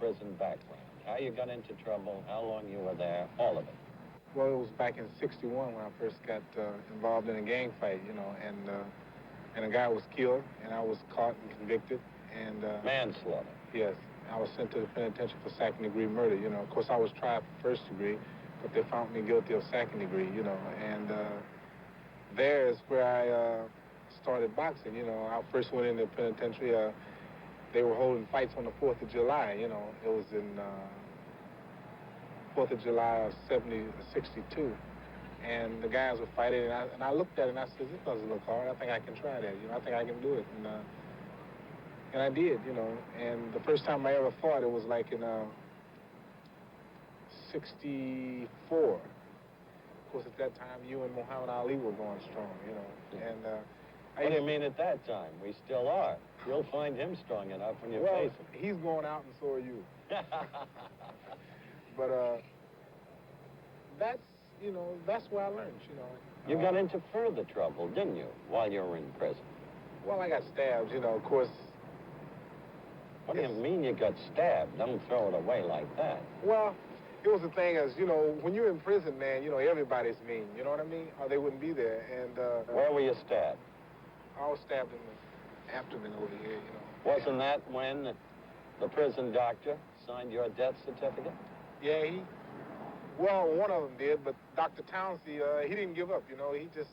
prison background. How you got into trouble, how long you were there, all of it. Well, it was back in '61 when I first got involved in a gang fight, you know, and a guy was killed, and I was caught and convicted. And manslaughter. Yes. I was sent to the penitentiary for second-degree murder, you know. Of course, I was tried for first degree, but they found me guilty of second degree, you know. And there is where I started boxing, you know. I first went into the penitentiary. They were holding fights on the 4th of July, you know. It was in 4th of July of '62. And the guys were fighting, and I looked at it and I said, this doesn't look hard. I think I can try that, you know. I think I can do it. And I did, you know. And the first time I ever fought, it was like in '64. Of course, at that time, you and Muhammad Ali were going strong, you know. And what do you mean at that time? We still are. You'll find him strong enough when you face him. He's going out and so are you. But that's, you know, that's where I learned, you know. You got into further trouble, didn't you, while you were in prison? Well, I got stabbed, you know, of course. What do you mean you got stabbed? Don't throw it away like that. Well, it was the thing is, you know, when you're in prison, man, you know, everybody's mean, you know what I mean? Or they wouldn't be there. And where were you stabbed? I was stabbed in the abdomen over here, you know. Wasn't that when the prison doctor signed your death certificate? Yeah, well, one of them did, but Dr. Townsend, he didn't give up, you know. He just,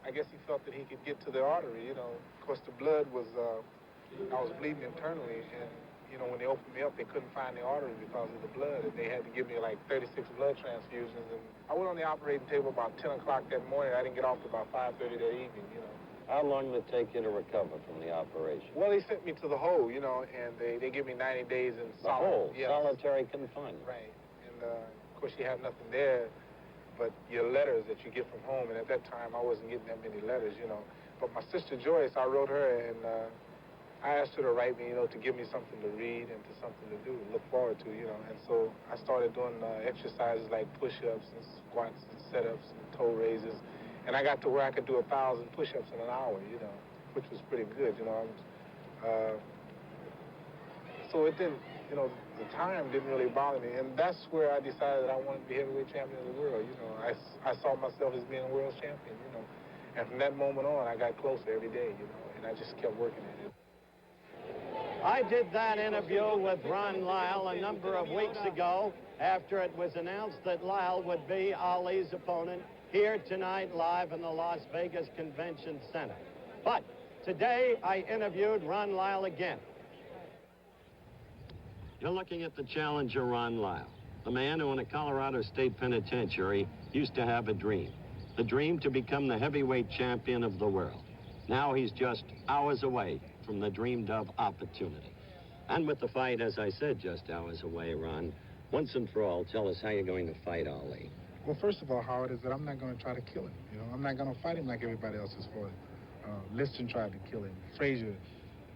I guess he felt that he could get to the artery, you know. Of course, the blood was, I was bleeding internally, and, you know, when they opened me up, they couldn't find the artery because of the blood, and they had to give me like 36 blood transfusions. And I went on the operating table about 10 o'clock that morning. I didn't get off till about 5:30 that evening, you know. How long did it take you to recover from the operation? Well, they sent me to the hole, you know, and they give me 90 days in solitary confinement. Right. And, of course, you have nothing there but your letters that you get from home. And at that time, I wasn't getting that many letters, you know. But my sister Joyce, I wrote her, and I asked her to write me, you know, to give me something to read and to something to do, look forward to, you know. And so I started doing exercises like push-ups and squats and sit-ups and toe raises. And I got to where I could do 1,000 push-ups in an hour, you know, which was pretty good, you know. So it didn't, you know, the time didn't really bother me. And that's where I decided that I wanted to be heavyweight champion of the world, you know. I saw myself as being a world champion, you know. And from that moment on, I got closer every day, you know, and I just kept working at it. I did that interview with Ron Lyle a number of weeks ago after it was announced that Lyle would be Ali's opponent here tonight live in the Las Vegas Convention Center. But today I interviewed Ron Lyle again. You're looking at the challenger, Ron Lyle, the man who in a Colorado State Penitentiary used to have a dream. The dream to become the heavyweight champion of the world. Now he's just hours away from the dreamed of opportunity. And with the fight, as I said, just hours away, Ron, once and for all, tell us how you're going to fight Ali. Well, first of all, Howard, is that I'm not going to try to kill him. You know, I'm not going to fight him like everybody else has fought him. Liston tried to kill him. Frazier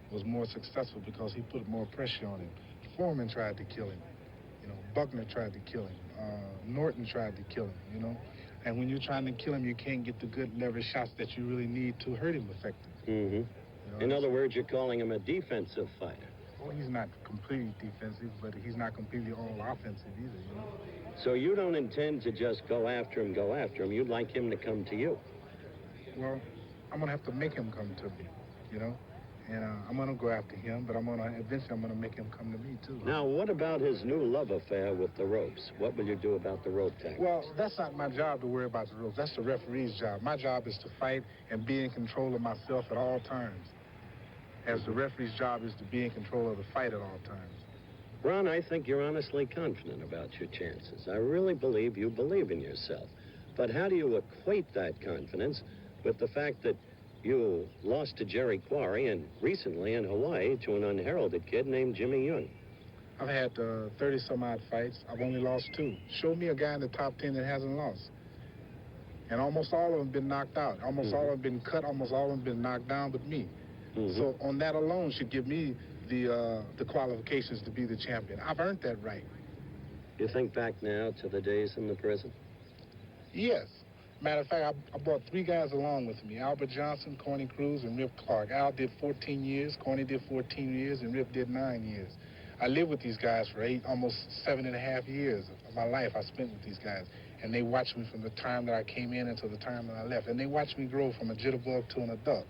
was more successful because he put more pressure on him. Foreman tried to kill him. You know, Buckner tried to kill him. Norton tried to kill him, you know. And when you're trying to kill him, you can't get the good leverage shots that you really need to hurt him effectively. Mm-hmm. You know, in other words, you're calling him a defensive fighter. Well, he's not completely defensive, but he's not completely all offensive either, you know. So you don't intend to just go after him. You'd like him to come to you. Well, I'm going to have to make him come to me, you know. And I'm going to go after him, but eventually I'm going to make him come to me, too. Now, what about his new love affair with the ropes? What will you do about the rope tactics? Well, that's not my job to worry about the ropes. That's the referee's job. My job is to fight and be in control of myself at all times. As the referee's job is to be in control of the fight at all times. Ron, I think you're honestly confident about your chances. I really believe you believe in yourself. But how do you equate that confidence with the fact that you lost to Jerry Quarry and recently in Hawaii to an unheralded kid named Jimmy Young? I've had 30-some-odd fights. I've only lost 2. Show me a guy in the top 10 that hasn't lost. And almost all of them been knocked out. Almost all of them been cut. Almost all of them been knocked down but me. So on that alone should give me the qualifications to be the champion. I've earned that right. You think back now to the days in the prison? Yes. Matter of fact, I brought 3 guys along with me, Albert Johnson, Corny Cruz, and Rip Clark. Al did 14 years, Corny did 14 years, and Rip did 9 years. I lived with these guys for almost 7.5 years of my life I spent with these guys. And they watched me from the time that I came in until the time that I left. And they watched me grow from a jitterbug to an adult.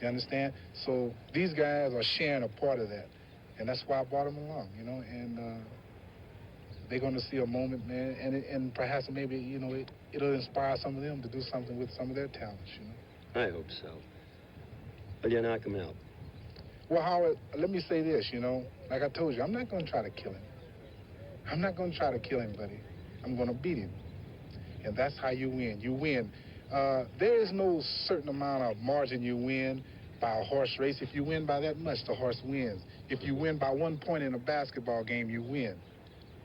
You understand? So these guys are sharing a part of that. And that's why I brought them along, you know. And they're going to see a moment, man. And perhaps maybe, you know, it'll inspire some of them to do something with some of their talents, you know. I hope so. Will you knock him out? Well, Howard, let me say this, you know. Like I told you, I'm not going to try to kill him. I'm not going to try to kill him, buddy. I'm going to beat him. And that's how you win. You win. There is no certain amount of margin you win by a horse race. If you win by that much, the horse wins. If you win by 1 point in a basketball game, you win.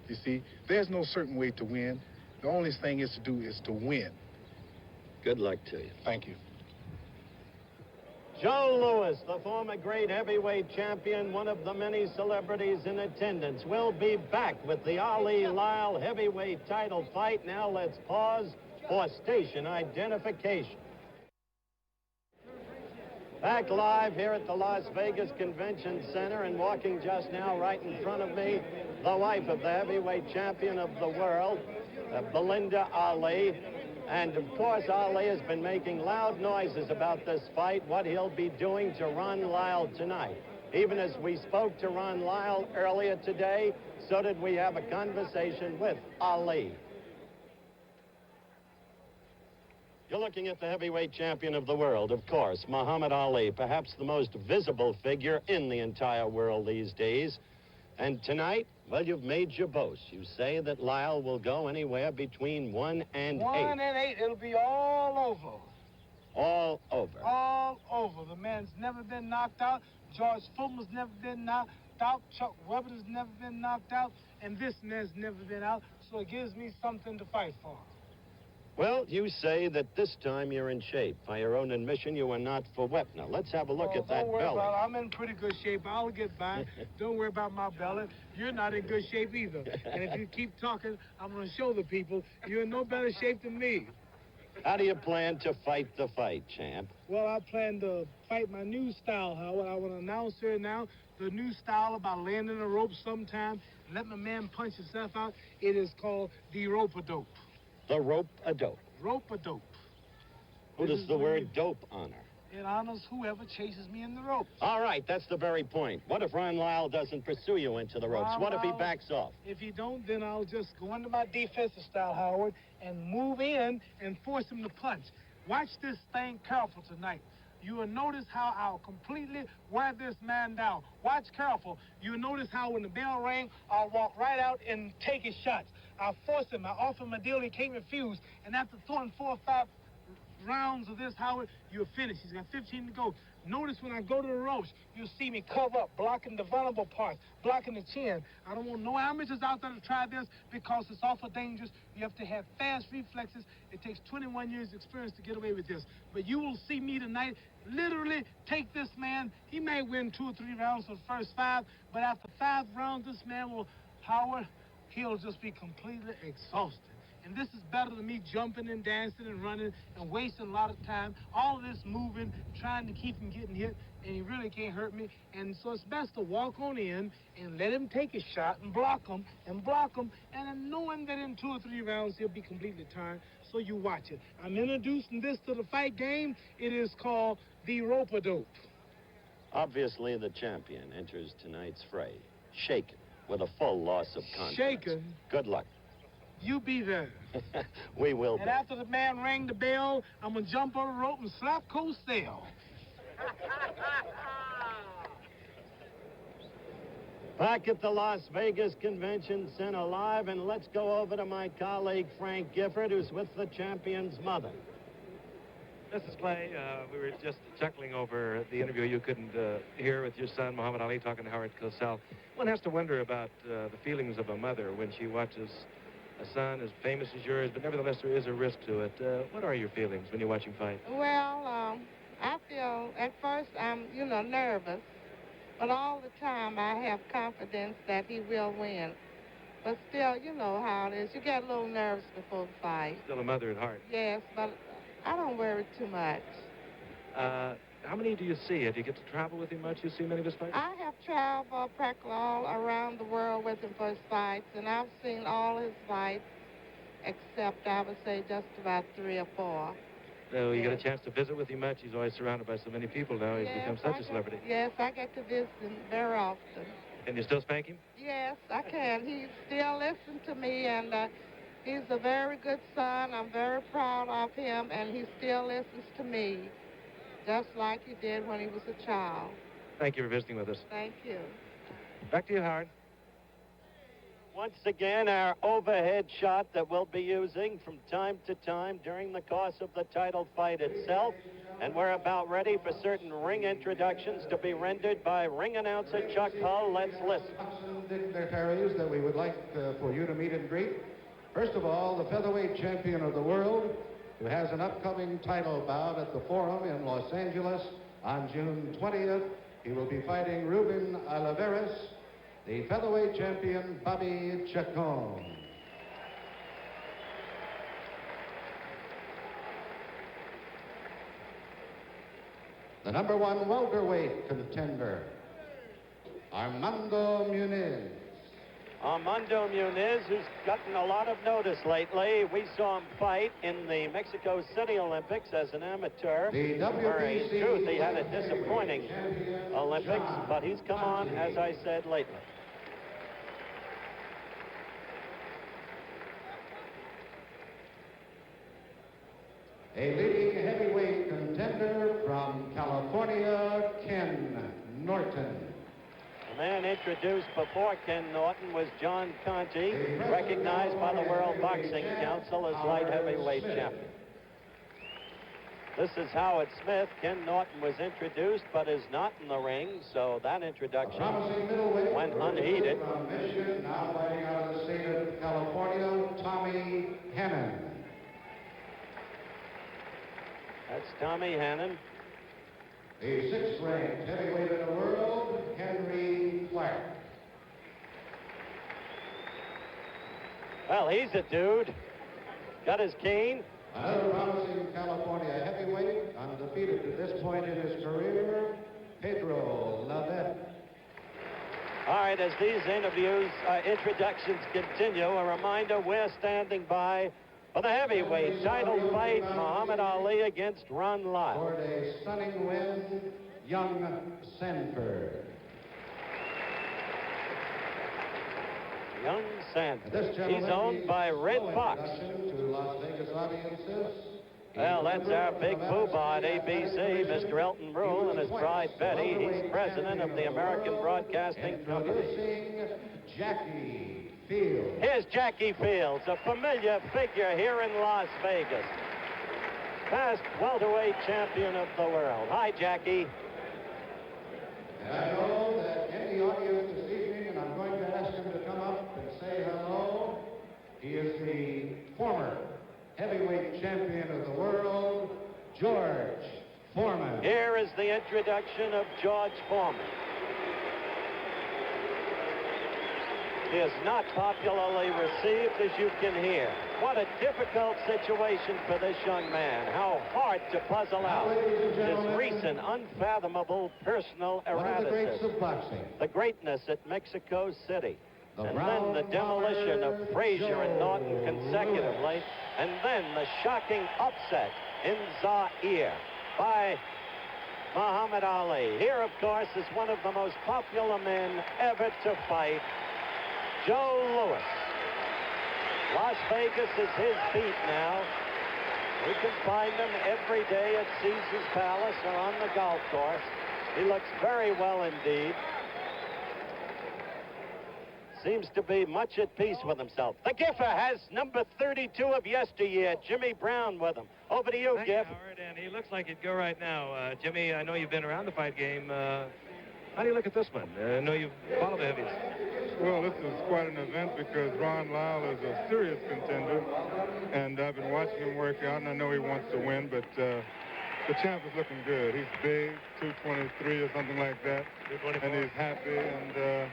You see, there's no certain way to win. The only thing is to do is to win. Good luck to you. Thank you. Joe Louis, the former great heavyweight champion, one of the many celebrities in attendance, will be back with the Ali-Lyle heavyweight title fight. Now let's pause for station identification. Back live here at the Las Vegas Convention Center, and walking just now right in front of me, the wife of the heavyweight champion of the world, Belinda Ali. And, of course, Ali has been making loud noises about this fight, what he'll be doing to Ron Lyle tonight. Even as we spoke to Ron Lyle earlier today, so did we have a conversation with Ali. You're looking at the heavyweight champion of the world, of course, Muhammad Ali, perhaps the most visible figure in the entire world these days. And tonight, well, you've made your boast. You say that Lyle will go anywhere between 1 and 8. 1 and 8, it'll be all over. All over. All over. The man's never been knocked out. George Foreman's never been knocked out. Chuck Webber's never been knocked out. And this man's never been out. So it gives me something to fight for. Well, you say that this time you're in shape. By your own admission, you are not for Wepner. Let's have a look at that Don't worry belly. about it. I'm in pretty good shape. I'll get by. Don't worry about my belly. You're not in good shape either. And if you keep talking, I'm going to show the people you're in no better shape than me. How do you plan to fight the fight, champ? Well, I plan to fight my new style, Howard. I want to announce here now the new style about landing a rope sometime and let my man punch himself out. It is called the rope-a-dope. The rope-a-dope. Rope-a-dope. Who does the word dope honor? It honors whoever chases me in the ropes. All right, that's the very point. What if Ron Lyle doesn't pursue you into the ropes? What if he backs off? If he don't, then I'll just go into my defensive style, Howard, and move in and force him to punch. Watch this thing careful tonight. You will notice how I'll completely wear this man down. Watch careful. You'll notice how when the bell rang, I'll walk right out and take his shots. I'll force him. I offer him a deal. He can't refuse. And after throwing 4 or 5 rounds of this, Howard, you're finished. He's got 15 to go. Notice when I go to the ropes, you'll see me cover up, blocking the vulnerable parts, blocking the chin. I don't want no amateurs out there to try this because it's awful dangerous. You have to have fast reflexes. It takes 21 years experience to get away with this. But you will see me tonight literally take this man. He may win 2 or 3 rounds for the first 5, but after 5 rounds, this man will, Howard, he'll just be completely exhausted. And this is better than me jumping and dancing and running and wasting a lot of time. All of this moving, trying to keep him getting hit, and he really can't hurt me. And so it's best to walk on in and let him take a shot and block him, and then knowing that in 2 or 3 rounds he'll be completely tired. So you watch it. I'm introducing this to the fight game. It is called the rope-a-dope. Obviously, the champion enters tonight's fray, shaken, with a full loss of confidence. Shaken? Good luck. You be there. We will be. And after the man rang the bell, I'm going to jump on the rope and slap Cosell. Back at the Las Vegas Convention Center live, and let's go over to my colleague Frank Gifford, who's with the champion's mother. Mrs. Clay, we were just chuckling over the interview you couldn't hear with your son, Muhammad Ali, talking to Howard Cosell. One has to wonder about the feelings of a mother when she watches a son as famous as yours, but nevertheless there is a risk to it. What are your feelings when you watch him fight? Well, I feel, at first, I'm, nervous. But all the time, I have confidence that he will win. But still, you know how it is. You get a little nervous before the fight. Still a mother at heart. Yes, but I don't worry too much. How many do you see? Do you get to travel with him much? You see many of his fights? I have traveled practically all around the world with him for his fights, and I've seen all his fights, except I would say just about 3 or 4. No, you get a chance to visit with him much? He's always surrounded by so many people now. He's become such a celebrity. Yes, I get to visit him very often. Can you still spank him? Yes, I can. He still listens to me, and he's a very good son. I'm very proud of him, and he still listens to me, just like he did when he was a child. Thank you for visiting with us. Thank you. Back to you, Howard. Once again, our overhead shot that we'll be using from time to time during the course of the title fight itself. And we're about ready for certain ring introductions to be rendered by ring announcer Chuck Hull. Let's listen. Dignitaries that we would like for you to meet and greet. First of all, the featherweight champion of the world, who has an upcoming title bout at the Forum in Los Angeles on June 20th. He will be fighting Ruben Oliveras, the featherweight champion, Bobby Chacon. The #1 welterweight contender, Armando Muniz. Armando Muniz, who's gotten a lot of notice lately. We saw him fight in the Mexico City Olympics as an amateur. Where in truth, he had a disappointing Olympics, but he's come on, as I said, lately. A leading heavyweight contender from California, Ken Norton. The man introduced before Ken Norton was John Conti, recognized by the World Boxing Council as light heavyweight champion. This is Howard Smith. Ken Norton was introduced but is not in the ring, so that introduction went unheeded. From Michigan, now fighting out of the state of California, Tommy Hannon. That's Tommy Hannon. The 6th-ranked heavyweight in the world, Henry Clark. Well, he's a dude. Got his cane. Another promising California heavyweight, undefeated to this point in his career, Pedro Lavette. All right, as these introductions continue, a reminder we're standing by for the heavyweight title fight, Muhammad Ali against Ron Lyle. For a stunning win, young Sanford. Young Sanford. He's owned by Red Fox. To Las Vegas audiences. Well, that's our big poobah at ABC, Mr. Elton Rule and his bride Betty. He's president of the American Broadcasting Company. Introducing Jackie Fields. Here's Jackie Fields, a familiar figure here in Las Vegas. Past welterweight champion of the world. Hi, Jackie. And I know that in the audience this evening, and I'm going to ask him to come up and say hello. He is the former heavyweight champion of the world, George Foreman. Here is the introduction of George Foreman. He is not popularly received, as you can hear. What a difficult situation for this young man. How hard to puzzle out this recent, unfathomable personal erraticism. One of the greats of boxing. The greatness at Mexico City. And then the demolition of Frazier and Norton consecutively. And then the shocking upset in Zaire by Muhammad Ali. Here, of course, is one of the most popular men ever to fight, Joe Louis. Las Vegas is his beat now. We can find him every day at Caesar's Palace or on the golf course. He looks very well indeed. Seems to be much at peace with himself. The Giffer has number 32 of yesteryear, Jimmy Brown, with him. Over to you, Thank Giff. you, Howard, and he looks like he'd go right now. Jimmy, I know you've been around the fight game. How do you look at this one? I know you've followed the heavies. Well, this is quite an event because Ron Lyle is a serious contender, and I've been watching him work out, and I know he wants to win, but the champ is looking good. He's big, 223 or something like that, and he's happy, and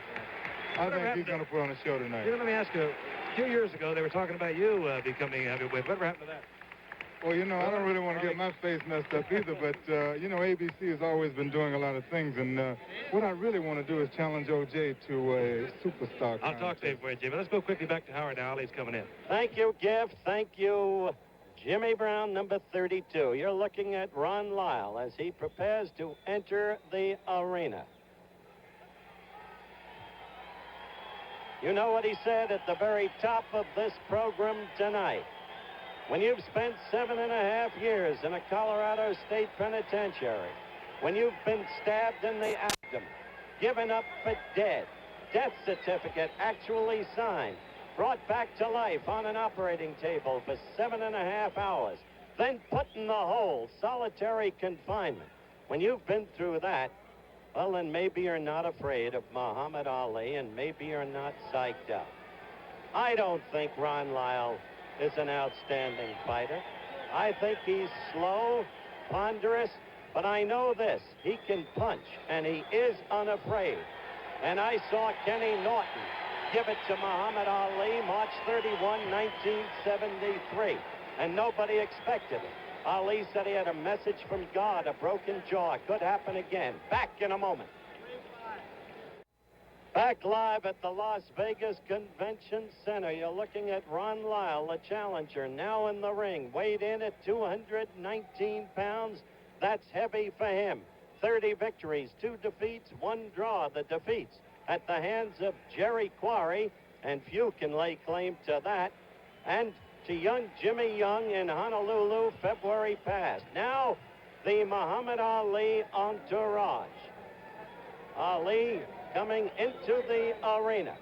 I think he's going to put on a show tonight. Let me ask you, a few years ago, they were talking about you becoming a heavyweight. Whatever happened to that? Well, you know, I don't really want to get my face messed up either, but, you know, ABC has always been doing a lot of things, and what I really want to do is challenge O.J. to a superstar I'll talk to you for you, Jimmy. Let's go quickly back to Howard now. Ali's coming in. Thank you, Giff. Thank you, Jimmy Brown, number 32. You're looking at Ron Lyle as he prepares to enter the arena. You know what he said at the very top of this program tonight. When you've spent 7.5 years in a Colorado State penitentiary, when you've been stabbed in the abdomen, given up for dead, death certificate actually signed, brought back to life on an operating table for 7.5 hours, then put in the hole, solitary confinement. When you've been through that, well, then maybe you're not afraid of Muhammad Ali, and maybe you're not psyched out. I don't think Ron Lyle is an outstanding fighter. I think he's slow, ponderous, but I know this. He can punch, and he is unafraid. And I saw Kenny Norton give it to Muhammad Ali March 31, 1973, and nobody expected it. Ali said he had a message from God, a broken jaw. Could happen again. Back in a moment. Back live at the Las Vegas Convention Center. You're looking at Ron Lyle, the challenger, now in the ring. Weighed in at 219 pounds. That's heavy for him. 30 victories, 2 defeats, 1 draw. The defeats at the hands of Jerry Quarry, and few can lay claim to that. And to young Jimmy Young in Honolulu, February past. Now, the Muhammad Ali entourage. Ali coming into the arena.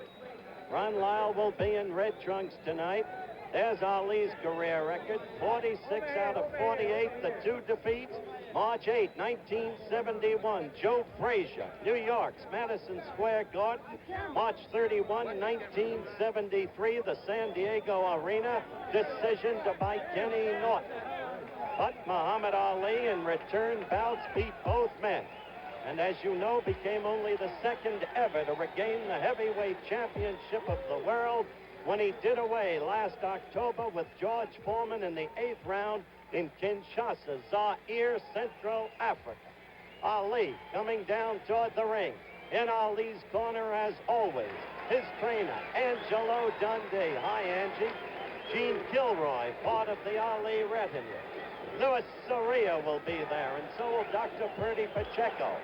Ron Lyle will be in red trunks tonight. There's Ali's career record, 46 out of 48, the 2 defeats. March 8, 1971, Joe Frazier, New York's Madison Square Garden. March 31, 1973, the San Diego Arena, decision by Kenny Norton. But Muhammad Ali in return bouts beat both men, and as you know, became only the second ever to regain the heavyweight championship of the world when he did away last October with George Foreman in the 8th round in Kinshasa, Zaire, Central Africa. Ali coming down toward the ring. In Ali's corner, as always, his trainer, Angelo Dundee. Hi, Angie. Gene Kilroy, part of the Ali retinue. Louis Soria will be there, and so will Dr. Purdy Pacheco.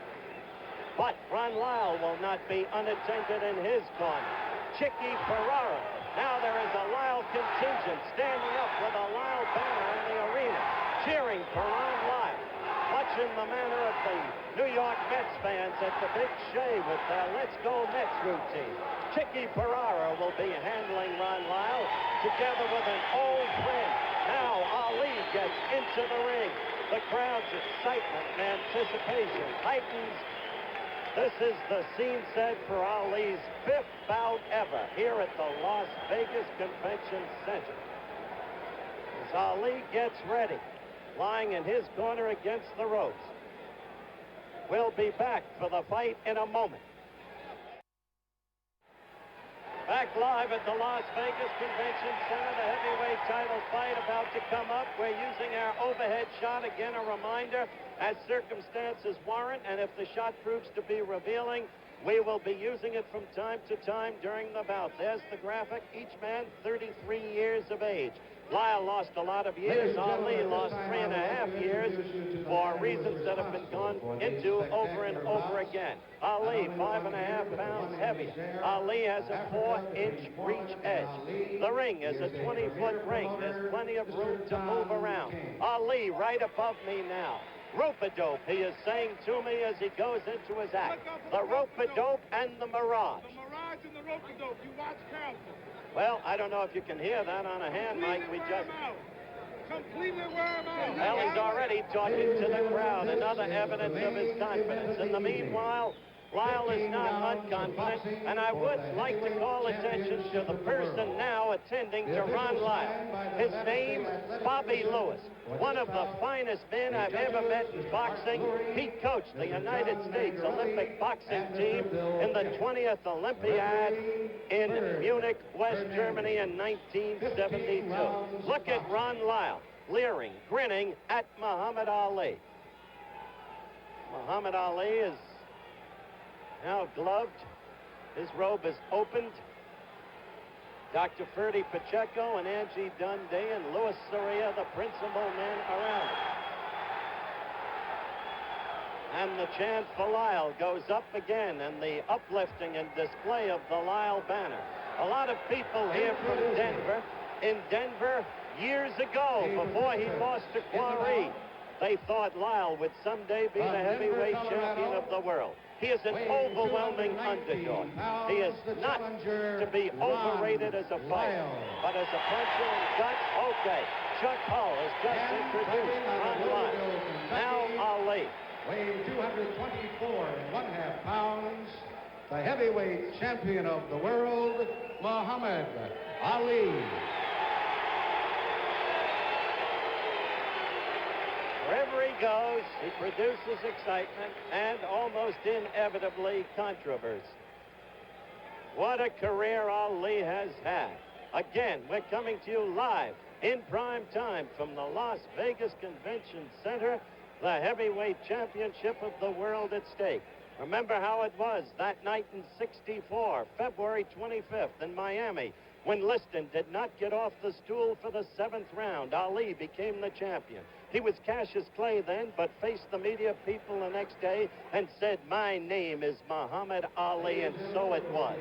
But Ron Lyle will not be unattended in his corner. Chicky Ferrara. Now there is a Lyle contingent standing up with a Lyle banner in the arena, cheering for Ron Lyle, much in the manner of the New York Mets fans at the Big Shea with their Let's Go Mets routine. Chicky Ferrara will be handling Ron Lyle together with an old friend. Now Ali gets into the ring. The crowd's excitement and anticipation heightens. This is the scene set for Ali's 5th bout ever here at the Las Vegas Convention Center. As Ali gets ready, lying in his corner against the ropes. We'll be back for the fight in a moment. Back live at the Las Vegas Convention Center, the heavyweight title fight about to come up. We're using our overhead shot. Again, a reminder, as circumstances warrant, and if the shot proves to be revealing, we will be using it from time to time during the bout. There's the graphic. Each man 33 years of age. Lyle lost a lot of years. Ali lost 3.5 years for reasons that have been gone into over and over again. Ali, 5.5 pounds heavier. Ali has a 4-inch reach edge. The ring is a 20-foot ring. There's plenty of room to move around. Ali right above me now. Rope-a-dope, he is saying to me as he goes into his act. The rope-a-dope and the mirage. The mirage and the rope-a-dope. You watch careful. Well, I don't know if you can hear that on a hand mic. We just... Completely wear him out. Well, he's already talking to the crowd. Another evidence of his confidence. In the meanwhile, Lyle is not unconfident, and I would like to call attention to the person now attending to Ron Lyle. His name, Bobby Lewis, one of the finest men I've ever met in boxing. He coached the United States Olympic boxing team in the 20th Olympiad in Munich, West Germany in 1972. Look at Ron Lyle. leering, grinning at Muhammad Ali. Muhammad Ali is now gloved. His robe is opened. Dr. Ferdy Pacheco and Angie Dundee and Louis Soria, the principal men around him. And the chant for Lyle goes up again, and the uplifting and display of the Lyle banner. A lot of people here from Denver. In Denver, years ago, before he lost to Quarry, they thought Lyle would someday be the heavyweight champion of the world. He is an overwhelming underdog. He is not to be overrated as a fighter, but as a puncher and guts, okay. Chuck Hull has just introduced Ron Lyle. Now Ali. Weighing 224.5 pounds, the heavyweight champion of the world, Muhammad Ali. Wherever he goes, he produces excitement and almost inevitably controversy. What a career Ali has had. Again, we're coming to you live in prime time from the Las Vegas Convention Center, the heavyweight championship of the world at stake. Remember how it was that night in '64, February 25th in Miami, when Liston did not get off the stool for the 7th round. Ali became the champion. He was Cassius Clay then, but faced the media people the next day and said, "My name is Muhammad Ali," and so it was.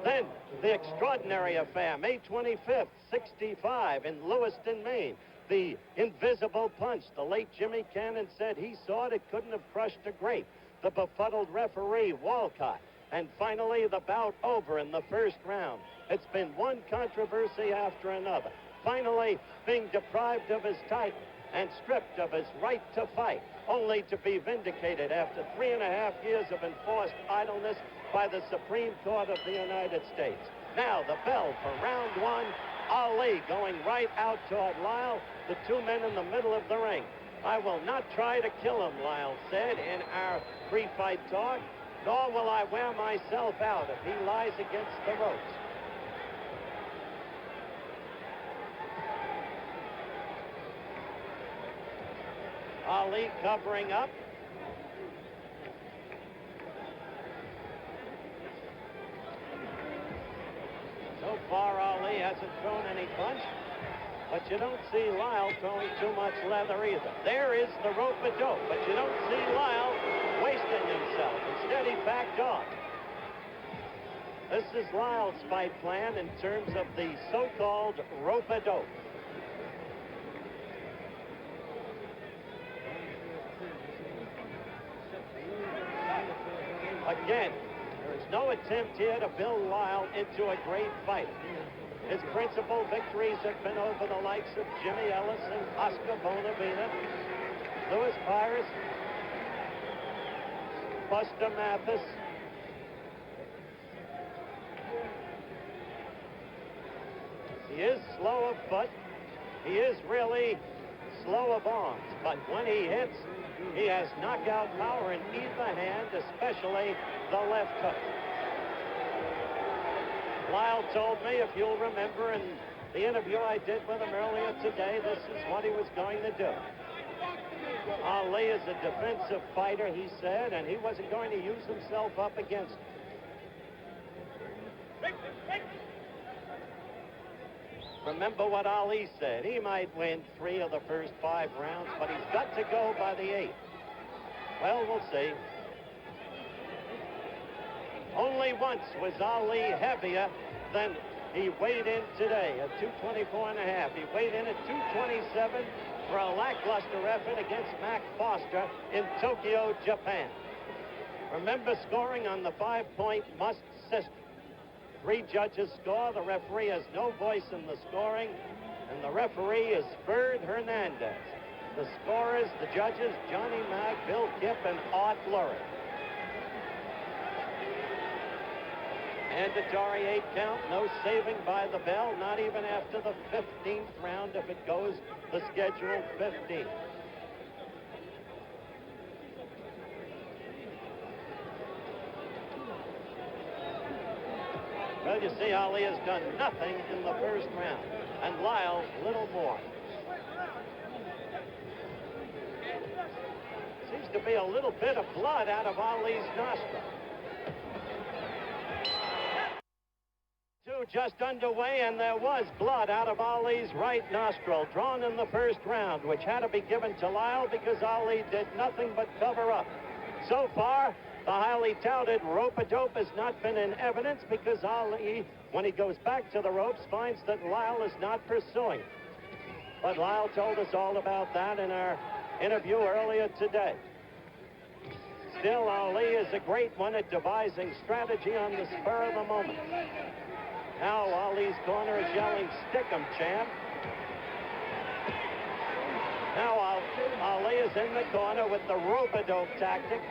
Then, the extraordinary affair, May 25th, '65 in Lewiston, Maine. The invisible punch. The late Jimmy Cannon said he saw it, it couldn't have crushed a grape. The befuddled referee, Walcott. And finally, the bout over in the first round. It's been one controversy after another. Finally, being deprived of his title and stripped of his right to fight, only to be vindicated after 3.5 years of enforced idleness by the Supreme Court of the United States. Now, the bell for round one. Ali going right out toward Lyle, the two men in the middle of the ring. "I will not try to kill him," Lyle said in our pre-fight talk, "nor will I wear myself out if he lies against the ropes." Ali covering up. So far, Ali hasn't thrown any punch, but you don't see Lyle throwing too much leather either. There is the rope-a-dope, but you don't see Lyle wasting himself. Instead, he backed off. This is Lyle's fight plan in terms of the so-called rope-a-dope. Again, there is no attempt here to build Lyle into a great fighter. His principal victories have been over the likes of Jimmy Ellis and Oscar Bonavena, Louis Pires, Buster Mathis. He is slow of foot. He is really slow of arms, but when he hits, he has knockout power in either hand, especially the left hook. Lyle told me, if you'll remember, in the interview I did with him earlier today, this is what he was going to do. Ali is a defensive fighter, he said, and he wasn't going to use himself up against him. Remember what Ali said. He might win 3 of the first 5 rounds, but he's got to go by the 8th. Well, we'll see. Only once was Ali heavier than he weighed in today at 224.5. He weighed in at 227 for a lackluster effort against Mac Foster in Tokyo, Japan. Remember scoring on the 5-point must system. 3 judges score. The referee has no voice in the scoring, and the referee is Ferd Hernandez. The scorers, the judges, Johnny Mack, Bill Kipp, and Art Lurie. Mandatory 8 count, no saving by the bell, not even after the 15th round if it goes the scheduled 15. Well, you see, Ali has done nothing in the first round, and Lyle little more. to be a little bit of blood out of Ali's nostril. Two just underway, and there was blood out of Ali's right nostril, drawn in the first round, which had to be given to Lyle because Ali did nothing but cover up. So far, the highly touted rope-a-dope has not been in evidence because Ali, when he goes back to the ropes, finds that Lyle is not pursuing. But Lyle told us all about that in our interview earlier today. Still, Ali is a great one at devising strategy on the spur of the moment. Now Ali's corner is yelling, "Stick 'em, champ." Now Ali is in the corner with the rope-a-dope tactic.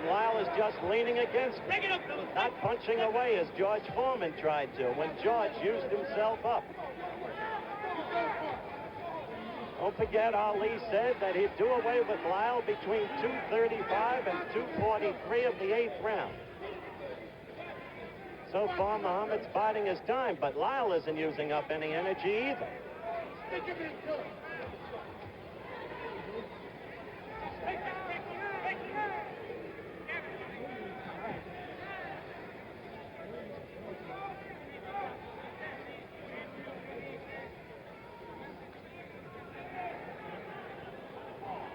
Lyle is just leaning against him, not punching away as George Foreman tried to when George used himself up. Don't forget, Ali said that he'd do away with Lyle between 2:35 and 2:43 of the 8th round. So far, Muhammad's biding his time, but Lyle isn't using up any energy either.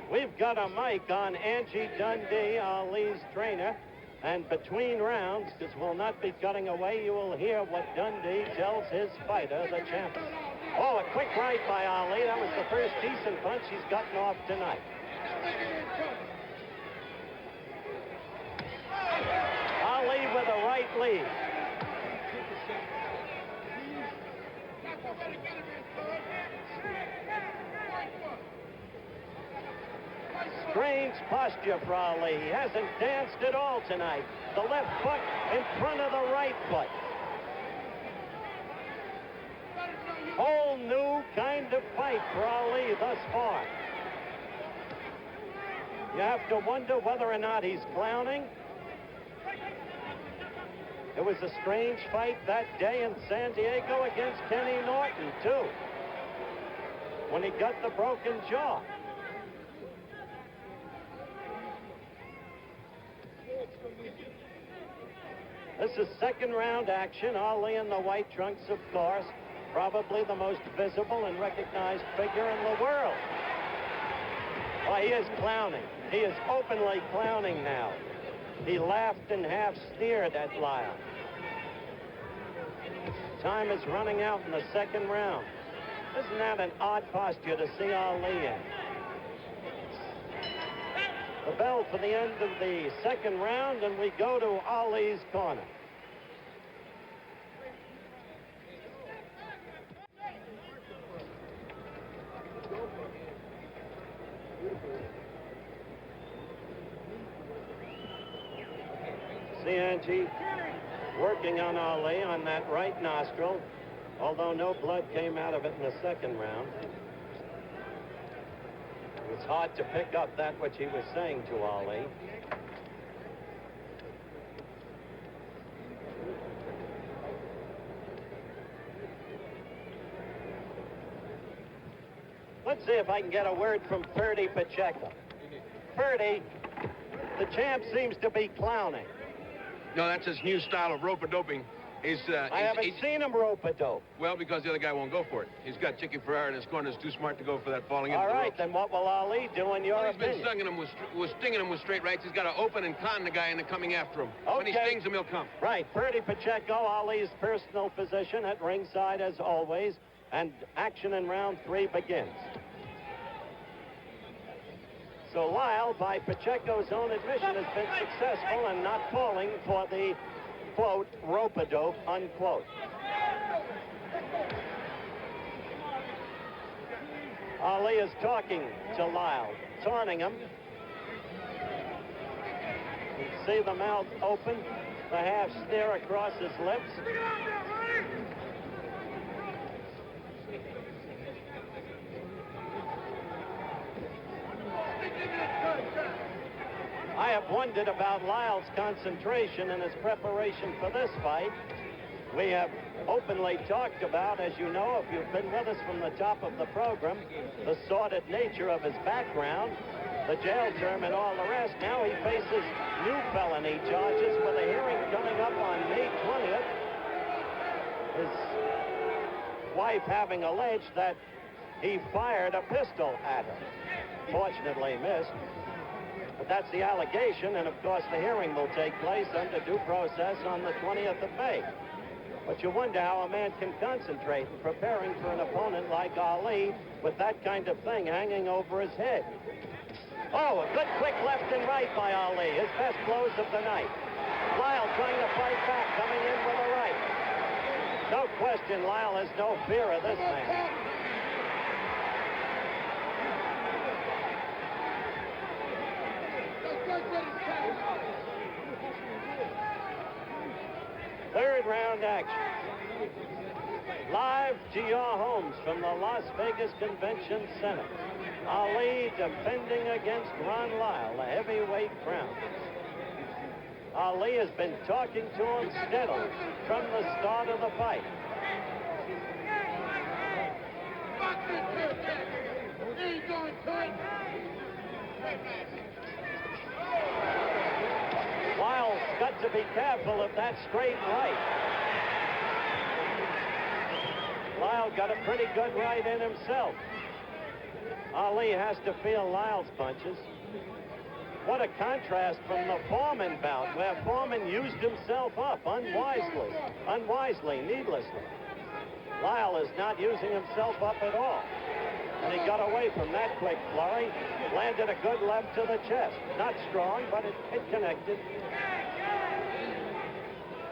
We've got a mic on Angie Dundee, Ali's trainer. And between rounds, because we'll not be cutting away, you will hear what Dundee tells his fighter, the champion. Oh, a quick right by Ali. That was the first decent punch he's gotten off tonight. Ali with a right lead. Strange posture for Ali. He hasn't danced at all tonight. The left foot in front of the right foot. Whole new kind of fight for Ali thus far. You have to wonder whether or not he's clowning. It was a strange fight that day in San Diego against Kenny Norton, too, when he got the broken jaw. This is second round action. Ali in the white trunks, of course. Probably the most visible and recognized figure in the world. Well, he is clowning. He is openly clowning now. He laughed and half sneered at Lyle. Time is running out in the second round. Isn't that an odd posture to see Ali in? The bell for the end of the second round, and we go to Ali's corner. See Angie working on Ali on that right nostril, although no blood came out of it in the second round. It's hard to pick up that which he was saying to Ali. Let's see if I can get a word from Ferdy Pacheco. Ferdy, the champ seems to be clowning. No, that's his new style of rope-a-doping. I haven't seen him rope-a-dope. Well, because the other guy won't go for it. He's got Chicky Ferrara in his corner. He's too smart to go for that falling into the ropes. All right, then what will Ali do in your opinion? He's been stinging him with straight rights. He's got to open and con the guy into coming after him. Okay. When he stings him, he'll come. Right. Ferdy Pacheco, Ali's personal position at ringside as always. And action in round 3 begins. So Lyle, by Pacheco's own admission, has been successful in not falling for the, quote, rope-a-dope, unquote. Ali is talking to Lyle, taunting him. You see the mouth open, the half sneer across his lips. I have wondered about Lyle's concentration in his preparation for this fight. We have openly talked about, as you know, if you've been with us from the top of the program, the sordid nature of his background, the jail term and all the rest. Now he faces new felony charges with a hearing coming up on May 20th. His wife having alleged that he fired a pistol at her. Fortunately missed. But that's the allegation, and of course the hearing will take place under due process on the 20th of May. But you wonder how a man can concentrate in preparing for an opponent like Ali with that kind of thing hanging over his head. Oh, a good quick left and right by Ali, his best blows of the night. Lyle trying to fight back, coming in with a right. No question, Lyle has no fear of this man. Third round action. Live to your homes from the Las Vegas Convention Center. Ali defending against Ron Lyle, the heavyweight crown. Ali has been talking to him steadily from the start of the fight. Lyle's got to be careful of that straight right. Lyle got a pretty good right in himself. Ali has to feel Lyle's punches. What a contrast from the Foreman bout, where Foreman used himself up unwisely, needlessly. Lyle is not using himself up at all. And he got away from that quick flurry, landed a good left to the chest. Not strong, but it connected.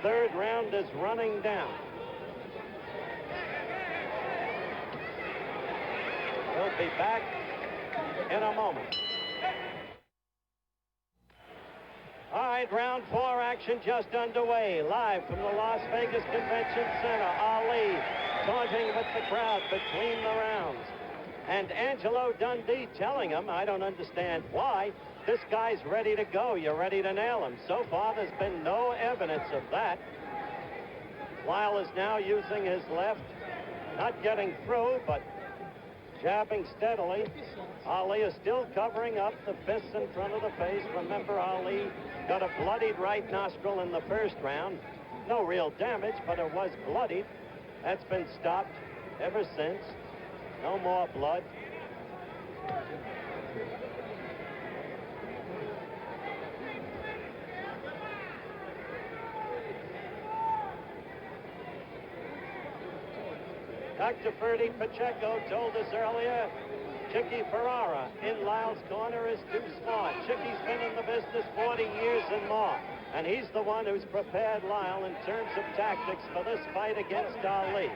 Third round is running down. He'll be back in a moment. All right, round 4 action just underway. Live from the Las Vegas Convention Center. Ali taunting with the crowd between the rounds. And Angelo Dundee telling him, I don't understand why, this guy's ready to go. You're ready to nail him. So far, there's been no evidence of that. Lyle is now using his left, not getting through, but jabbing steadily. Ali is still covering up the fists in front of the face. Remember, Ali got a bloodied right nostril in the first round. No real damage, but it was bloodied. That's been stopped ever since. No more blood. Dr. Ferdy Pacheco told us earlier, Chicky Ferrara in Lyle's corner is too smart. Chicky's been in the business 40 years and more, and he's the one who's prepared Lyle in terms of tactics for this fight against Ali.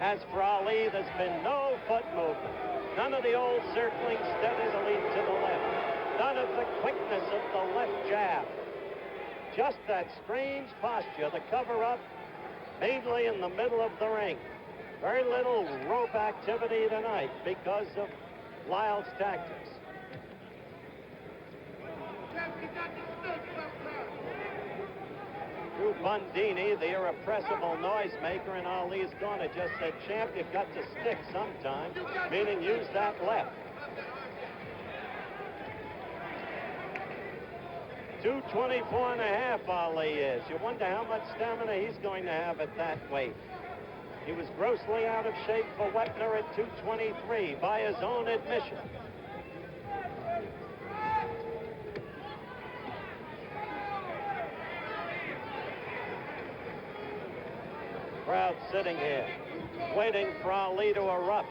As for Ali, there's been no foot movement. None of the old circling steadily to the left. None of the quickness of the left jab. Just that strange posture, the cover-up, mainly in the middle of the ring. Very little rope activity tonight because of Lyle's tactics. Drew Bundini, the irrepressible noisemaker in Ali's corner, just said, champ, you've got to stick sometime, meaning use that left. 224 and a half Ali is. You wonder how much stamina he's going to have at that weight. He was grossly out of shape for Wepner at 223 by his own admission. Crowd sitting here, waiting for Ali to erupt.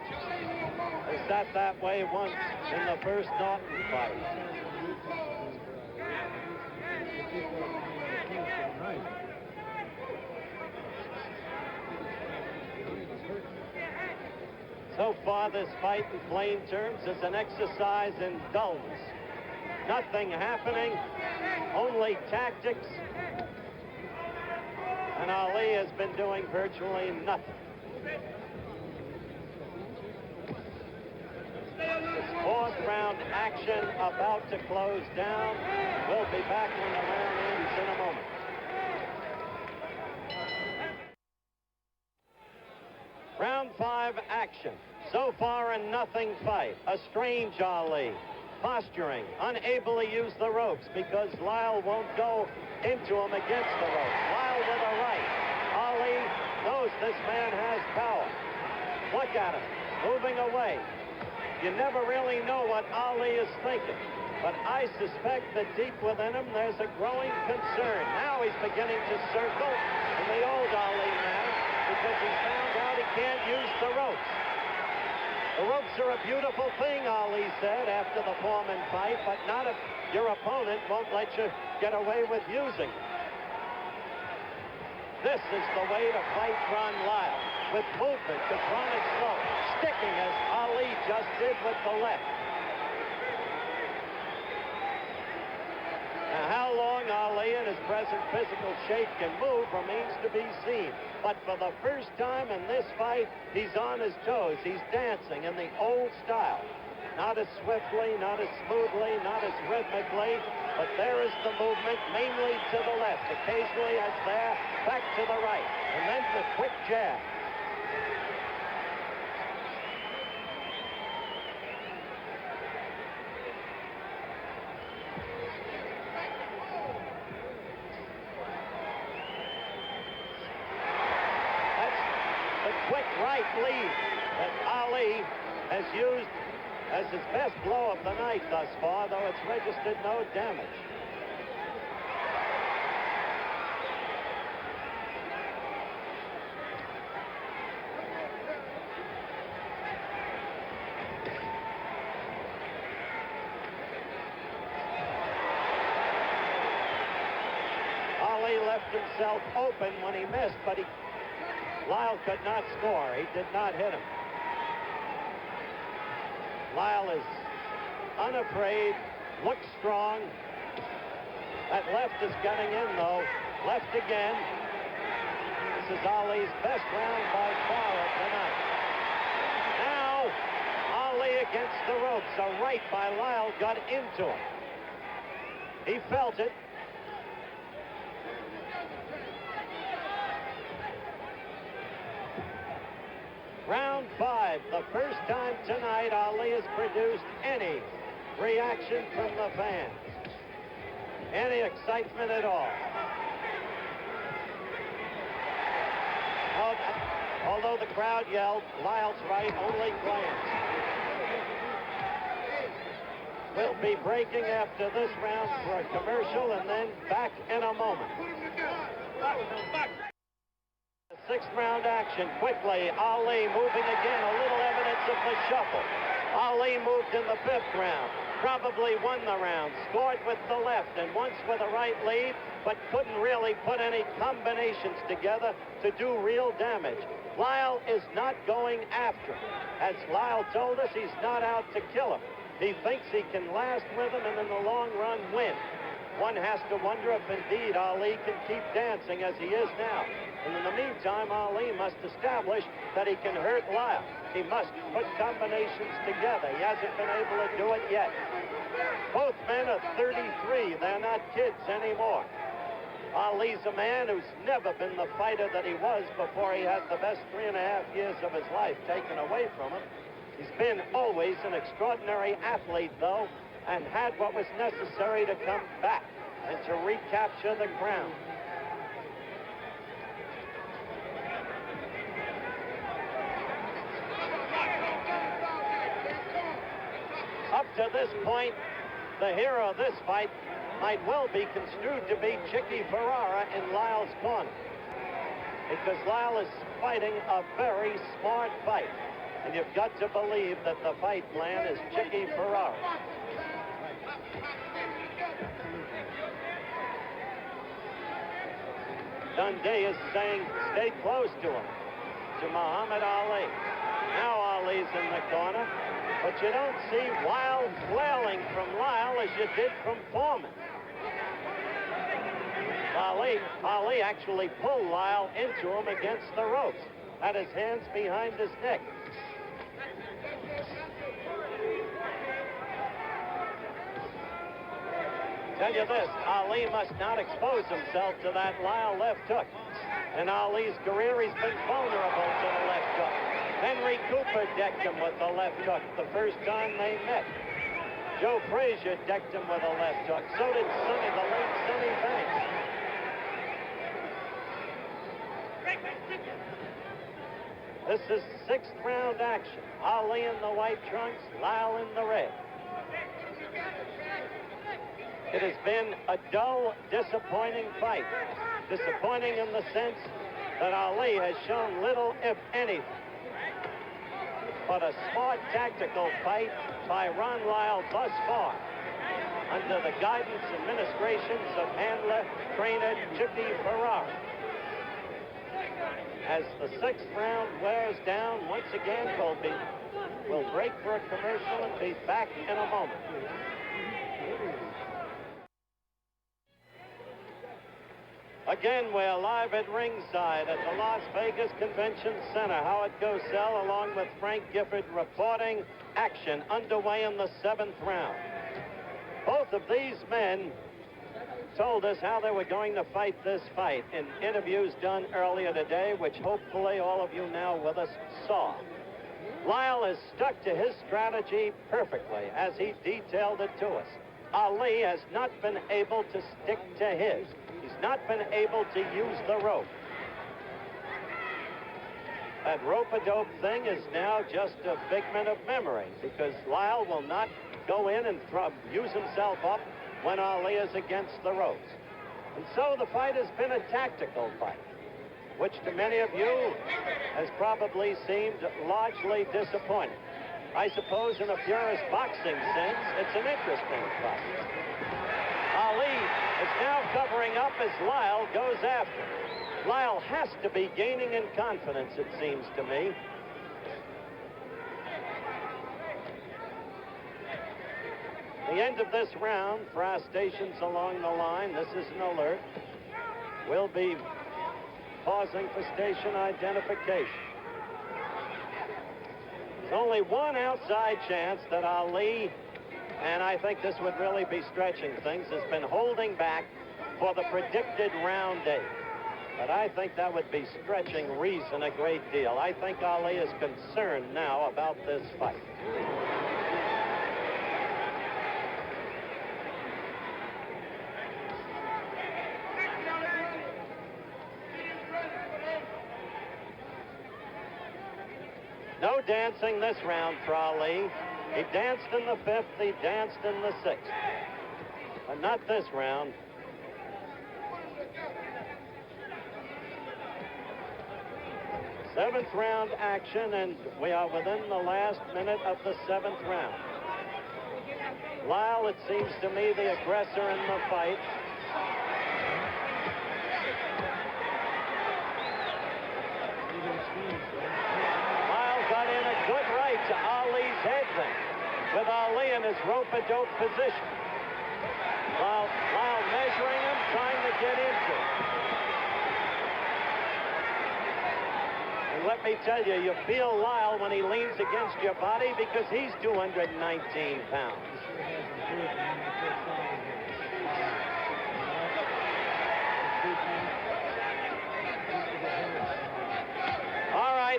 They sat that way once in the first Norton fight. So far, this fight, in plain terms, is an exercise in dullness. Nothing happening, only tactics. And Ali has been doing virtually nothing. Fourth round action about to close down. We'll be back when the round ends in a moment. Round 5 action. So far a nothing fight. A strange Ali. Posturing, unable to use the ropes because Lyle won't go into him against the ropes. Lyle with a right. Ali knows this man has power. Look at him, moving away. You never really know what Ali is thinking, but I suspect that deep within him there's a growing concern. Now he's beginning to circle in the old Ali manner because he's found out he can't use the ropes. The ropes are a beautiful thing, Ali said after the Foreman fight, but not if your opponent won't let you get away with using them. This is the way to fight Ron Lyle, with movement to chronic slow, sticking as Ali just did with the left. Now, how long Ali in his present physical shape can move remains to be seen. But for the first time in this fight, he's on his toes. He's dancing in the old style. Not as swiftly, not as smoothly, not as rhythmically, but there is the movement, mainly to the left. Occasionally, as there, back to the right, and then the quick jab. Quick right lead that Ali has used as his best blow of the night thus far, though it's registered no damage. Ali left himself open when he missed, but Lyle could not score. He did not hit him. Lyle is unafraid, looks strong. That left is getting in, though. Left again. This is Ali's best round by far of the night. Now, Ali against the ropes. A right by Lyle got into him. He felt it. Round 5, the first time tonight Ali has produced any reaction from the fans. Any excitement at all. Although the crowd yelled, Lyle's right, only glance. We'll be breaking after this round for a commercial and then back in a moment. Sixth round action, quickly, Ali moving again, a little evidence of the shuffle. Ali moved in the 5th round, probably won the round, scored with the left and once with a right lead, but couldn't really put any combinations together to do real damage. Lyle is not going after him. As Lyle told us, he's not out to kill him. He thinks he can last with him and in the long run win. One has to wonder if indeed Ali can keep dancing as he is now. And in the meantime, Ali must establish that he can hurt Lyle. He must put combinations together. He hasn't been able to do it yet. Both men are 33. They're not kids anymore. Ali's a man who's never been the fighter that he was before he had the best 3.5 years of his life taken away from him. He's been always an extraordinary athlete, though, and had what was necessary to come back and to recapture the crown. Up to this point, the hero of this fight might well be construed to be Chicky Ferrara in Lyle's corner, because Lyle is fighting a very smart fight, and you've got to believe that the fight plan is Chicky Ferrara. Dundee is saying, stay close to him, to Muhammad Ali. Now Ali's in the corner, but you don't see wild flailing from Lyle as you did from Foreman. Ali actually pulled Lyle into him against the ropes, had his hands behind his neck. Tell you this, Ali must not expose himself to that Lyle left hook. In Ali's career, he's been vulnerable to the left hook. Henry Cooper decked him with the left hook the first time they met. Joe Frazier decked him with a left hook. So did Sonny, the late Sonny Banks. This is sixth round action. Ali in the white trunks, Lyle in the red. It has been a dull, disappointing fight. Disappointing in the sense that Ali has shown little, if anything, but a smart tactical fight by Ron Lyle thus far, under the guidance and ministrations of handler, trainer Chippy Ferrari. As the sixth round wears down, once again, we'll break for a commercial and be back in a moment. Again, we're live at ringside at the Las Vegas Convention Center. Howard Cosell, along with Frank Gifford, reporting action underway in the seventh round. Both of these men told us how they were going to fight this fight in interviews done earlier today, which hopefully all of you now with us saw. Lyle has stuck to his strategy perfectly as he detailed it to us. Ali has not been able to stick to his. He's not been able to use the rope. That rope-a-dope thing is now just a figment of memory because Lyle will not go in and use himself up when Ali is against the ropes. And so the fight has been a tactical fight, which to many of you has probably seemed largely disappointing. I suppose in a purist boxing sense, it's an interesting fight. Ali is now covering up as Lyle goes after. Lyle has to be gaining in confidence, it seems to me. The end of this round for our stations along the line, this is an alert. We'll be pausing for station identification. There's only one outside chance that Ali, and I think this would really be stretching things, has been holding back for the predicted round 8. But I think that would be stretching reason a great deal. I think Ali is concerned now about this fight. No dancing this round for Ali. He danced in the 5th, he danced in the 6th. But not this round. Seventh round action, and we are within the last minute of the 7th round. Lyle, it seems to me, the aggressor in the fight. Good right to Ali's head then, with Ali in his rope-a-dope position. While Lyle measuring him, trying to get into it. And let me tell you, you feel Lyle when he leans against your body because he's 219 pounds.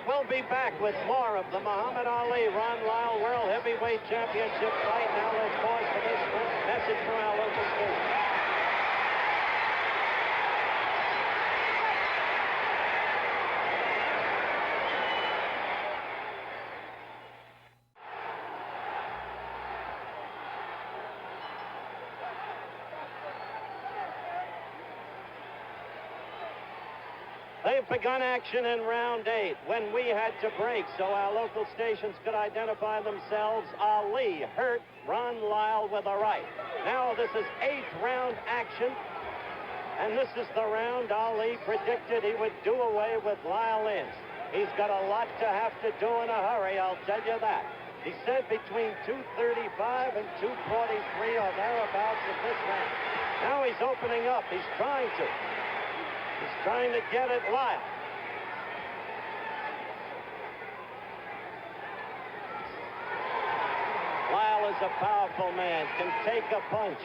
We'll be back with more of the Muhammad Ali Ron Lyle World Heavyweight Championship fight. Now let's pause for this message from our local station. They've begun action in round 8 when we had to break so our local stations could identify themselves. Ali hurt Ron Lyle with a right. Now this is 8th round action, and this is the round Ali predicted he would do away with Lyle in. He's got a lot to have to do in a hurry, I'll tell you that. He said between 235 and 243 or thereabouts in this round. Now he's opening up. He's trying to. He's trying to get at Lyle. Lyle is a powerful man, can take a punch.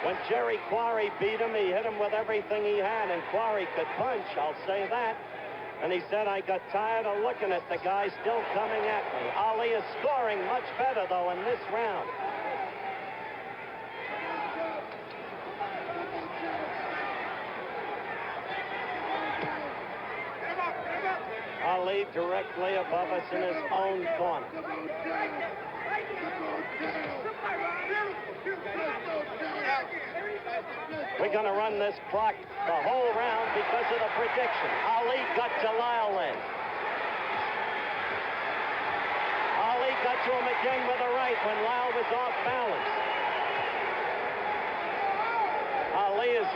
When Jerry Quarry beat him, he hit him with everything he had, and Quarry could punch, I'll say that. And he said, I got tired of looking at the guy still coming at me. Ali is scoring much better, though, in this round. Ali directly above us in his own corner. We're going to run this clock the whole round because of the prediction. Ali got to Lyle in. Ali got to him again with a right when Lyle was off balance. Ali is...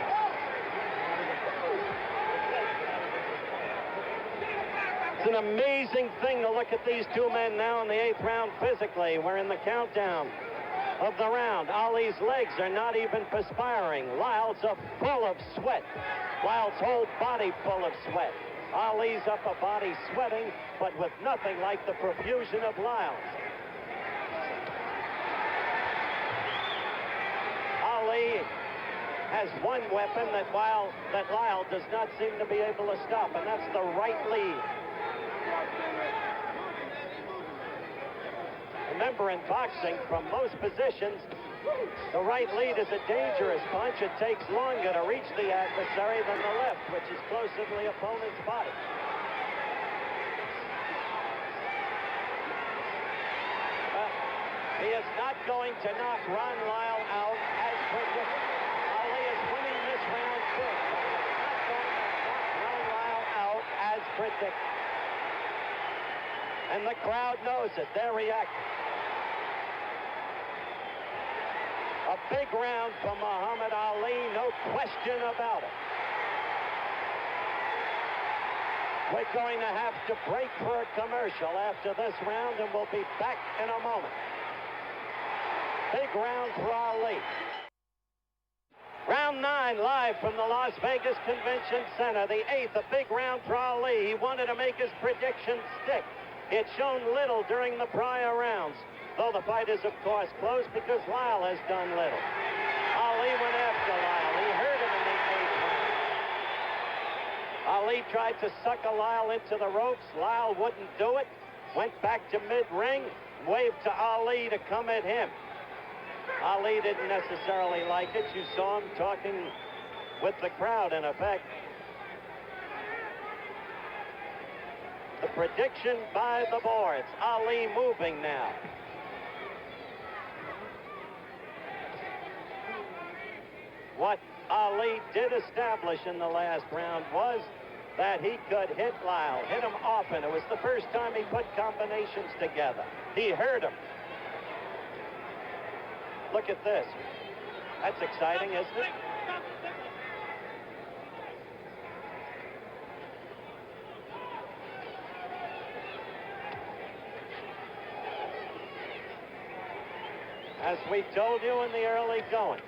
It's an amazing thing to look at these two men now in the 8th round physically. We're in the countdown of the round. Ali's legs are not even perspiring. Lyle's full of sweat. Lyle's whole body full of sweat. Ali's upper body sweating, but with nothing like the profusion of Lyle's. Ali has one weapon that Lyle does not seem to be able to stop, and that's the right lead. Remember, in boxing, from most positions, the right lead is a dangerous punch. It takes longer to reach the adversary than the left, which is closer to the opponent's body. He is not going to knock Ron Lyle out as predicted. Ali is winning this round big, but he is not going to knock Ron Lyle out as predicted. And the crowd knows it. They're reacting. A big round for Muhammad Ali, no question about it. We're going to have to break for a commercial after this round, and we'll be back in a moment. Big round for Ali. Round 9 live from the Las Vegas Convention Center. The 8th, a big round for Ali. He wanted to make his prediction stick. It's shown little during the prior rounds, though the fight is, of course, close because Lyle has done little. Ali went after Lyle. He hurt him in the 8th round. Ali tried to sucker Lyle into the ropes. Lyle wouldn't do it. Went back to mid-ring, waved to Ali to come at him. Ali didn't necessarily like it. You saw him talking with the crowd, in effect. The prediction by the boards. Ali moving now. What Ali did establish in the last round was that he could hit Lyle, hit him often. It was the first time he put combinations together. He hurt him. Look at this. That's exciting, isn't it? As we told you in the early going,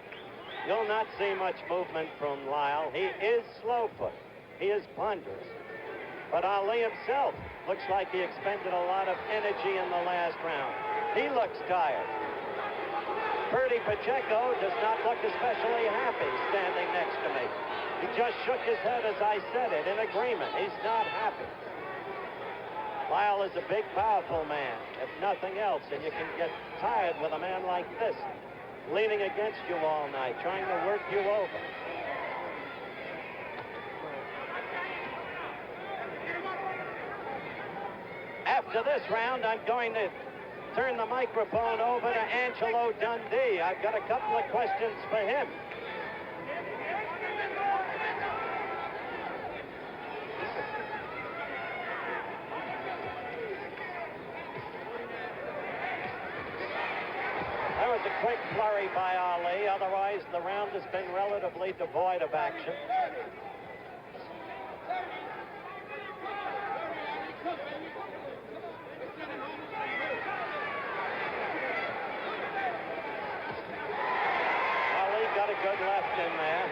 you'll not see much movement from Lyle. He is slow-footed. He is ponderous. But Ali himself looks like he expended a lot of energy in the last round. He looks tired. Ferdy Pacheco does not look especially happy standing next to me. He just shook his head as I said it, in agreement. He's not happy. Lyle is a big, powerful man, if nothing else, and you can get tired with a man like this, leaning against you all night, trying to work you over. After this round, I'm going to turn the microphone over to Angelo Dundee. I've got a couple of questions for him. That was a quick flurry by Ali. Otherwise, the round has been relatively devoid of action. Got a good left in there.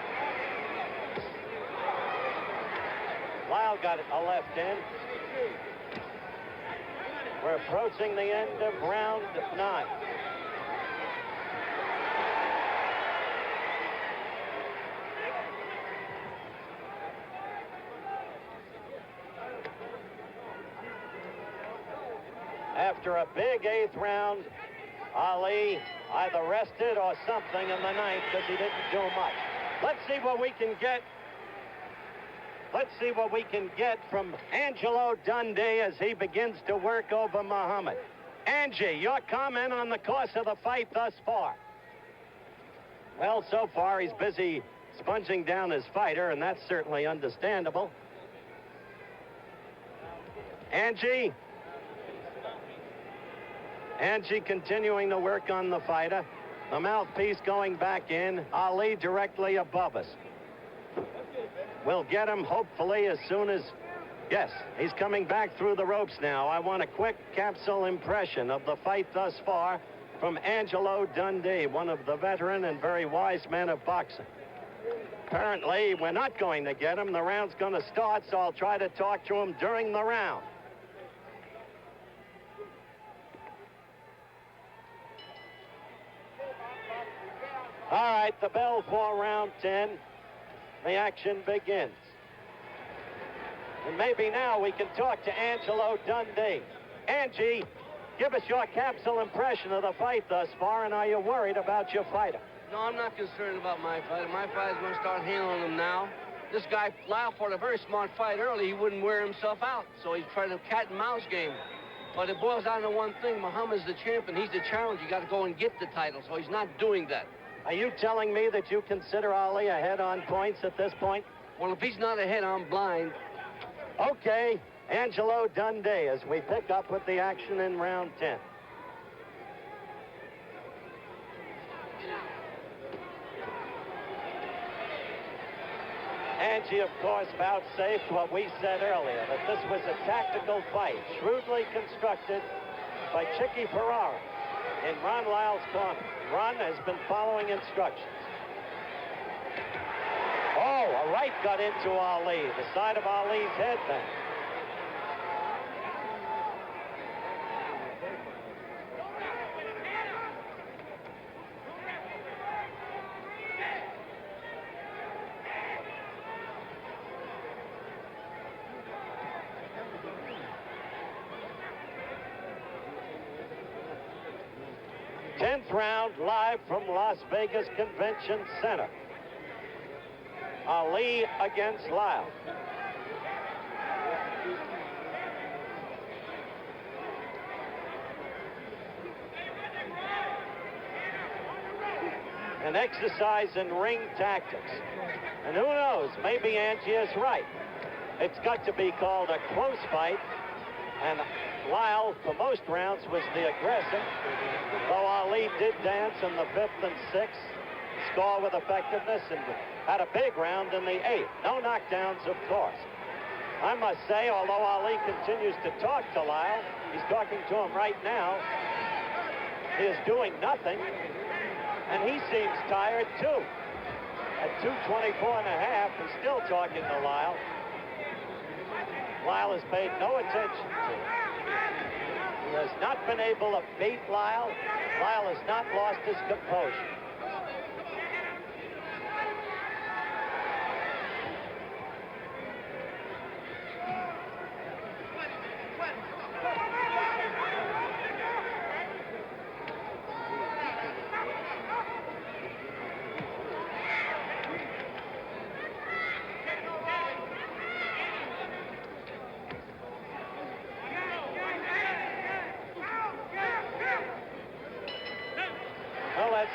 Lyle got a left in. We're approaching the end of round 9. After a big 8th round, Ali either rested or something in the 9th because he didn't do much. Let's see what we can get. Let's see what we can get from Angelo Dundee as he begins to work over Muhammad. Angie, your comment on the course of the fight thus far? Well, so far he's busy sponging down his fighter, and that's certainly understandable. Angie? Angie continuing to work on the fighter. The mouthpiece going back in. Ali directly above us. We'll get him hopefully as soon as... Yes, he's coming back through the ropes now. I want a quick capsule impression of the fight thus far from Angelo Dundee, one of the veteran and very wise men of boxing. Apparently, we're not going to get him. The round's going to start, so I'll try to talk to him during the round. All right, the bell for round 10. The action begins. And maybe now we can talk to Angelo Dundee. Angie, give us your capsule impression of the fight thus far, and are you worried about your fighter? No, I'm not concerned about my fighter. My fighter's going to start handling him now. This guy, Lyle, fought a very smart fight early. He wouldn't wear himself out, so he's trying to cat and mouse game. But it boils down to one thing. Muhammad's the champion. He's the challenger. You got to go and get the title, so he's not doing that. Are you telling me that you consider Ali ahead on points at this point? Well, if he's not ahead, I'm blind. Okay, Angelo Dundee as we pick up with the action in round 10. Angie, of course, vouchsafed what we said earlier, that this was a tactical fight, shrewdly constructed by Chicky Ferrara in Ron Lyle's corner. Ron has been following instructions. Oh, a right got into Ali, the side of Ali's head then. Tenth round live from Las Vegas Convention Center. Ali against Lyle. An exercise in ring tactics. And who knows, maybe Angie is right. It's got to be called a close fight, and Lyle, for most rounds, was the aggressor, though Ali did dance in the 5th and 6th, score with effectiveness, and had a big round in the 8th. No knockdowns, of course. I must say, although Ali continues to talk to Lyle, he's talking to him right now, he is doing nothing, and he seems tired, too. At 2:24 and a half, he's still talking to Lyle. Lyle has paid no attention to him. He has not been able to beat Lyle. Lyle has not lost his composure.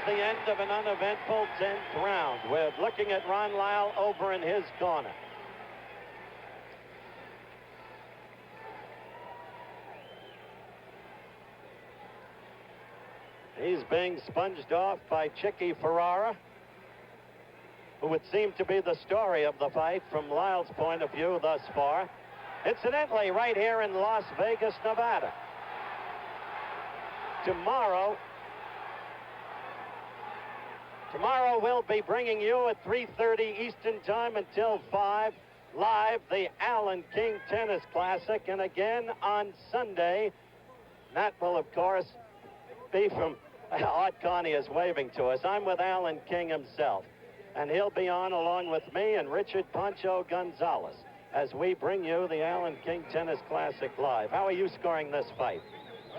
The end of an uneventful 10th round. We're looking at Ron Lyle over in his corner. He's being sponged off by Chicky Ferrara, who would seem to be the story of the fight from Lyle's point of view thus far. Incidentally, right here in Las Vegas, Nevada. Tomorrow we'll be bringing you at 3:30 Eastern Time until 5, live, the Alan King Tennis Classic. And again on Sunday, that will, of course, be from... Art Carney is waving to us. I'm with Alan King himself. And he'll be on along with me and Richard Pancho Gonzalez as we bring you the Alan King Tennis Classic live. How are you scoring this fight?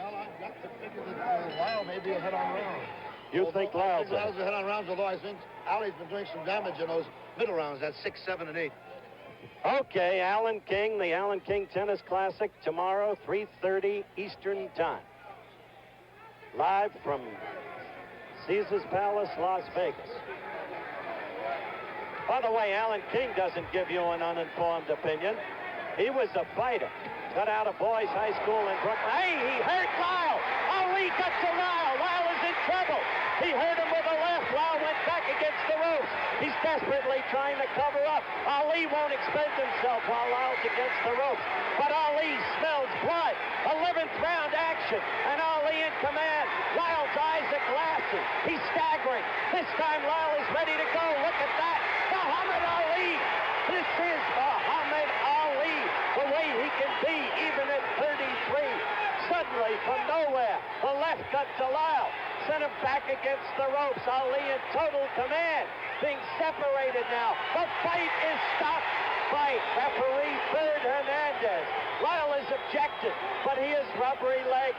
Well, I've got to figure that Lyle may be ahead on rounds. You think Lyle's I think Lyle's ahead on rounds, although I think Ali's been doing some damage in those middle rounds. That's 6, 7, and 8. Okay, Alan King, the Alan King Tennis Classic tomorrow, 3:30 Eastern Time. Live from Caesars Palace, Las Vegas. By the way, Alan King doesn't give you an uninformed opinion. He was a fighter. Got out of boys' high school in Brooklyn. Hey, he hurt Lyle. Ali got to Lyle. Lyle is in trouble. He hurt him with a left. Lyle went back against the ropes. He's desperately trying to cover up. Ali won't expend himself while Lyle's against the ropes. But Ali smells blood. 11th round action. And Ali in command. Lyle's eyes are glassy. He's staggering. This time Lyle is ready to go. Look at that. Muhammad Ali. This is Muhammad Ali. The way he can be even at 33. Suddenly, from nowhere, the left cut to Lyle. Sent him back against the ropes. Ali in total command. Being separated now. The fight is stopped by referee Ferd Hernandez. Lyle is objected, but he is rubbery leg.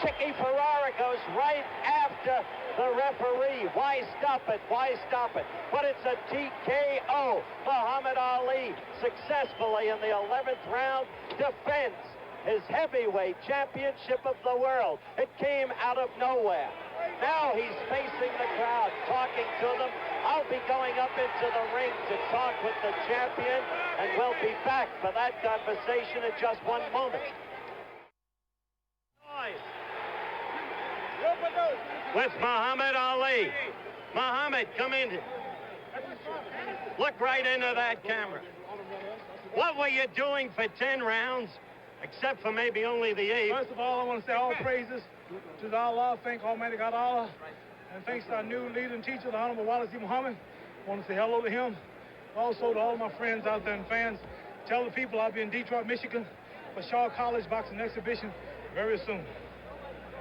Chicky Ferrara goes right after the referee. Why stop it? Why stop it? But it's a TKO. Muhammad Ali successfully in the 11th round defends his heavyweight championship of the world. It came out of nowhere. Now he's facing the crowd, talking to them. I'll be going up into the ring to talk with the champion, and we'll be back for that conversation in just one moment. With Muhammad Ali. Muhammad, come in. Look right into that camera. What were you doing for 10 rounds, except for maybe only the 8th? First of all, I want to say all praises to Allah. Thank Almighty God Allah. And thanks to our new leader and teacher, the Honorable Wallace E. Muhammad. I want to say hello to him. Also to all my friends out there and fans. Tell the people I'll be in Detroit, Michigan for Shaw College Boxing Exhibition very soon.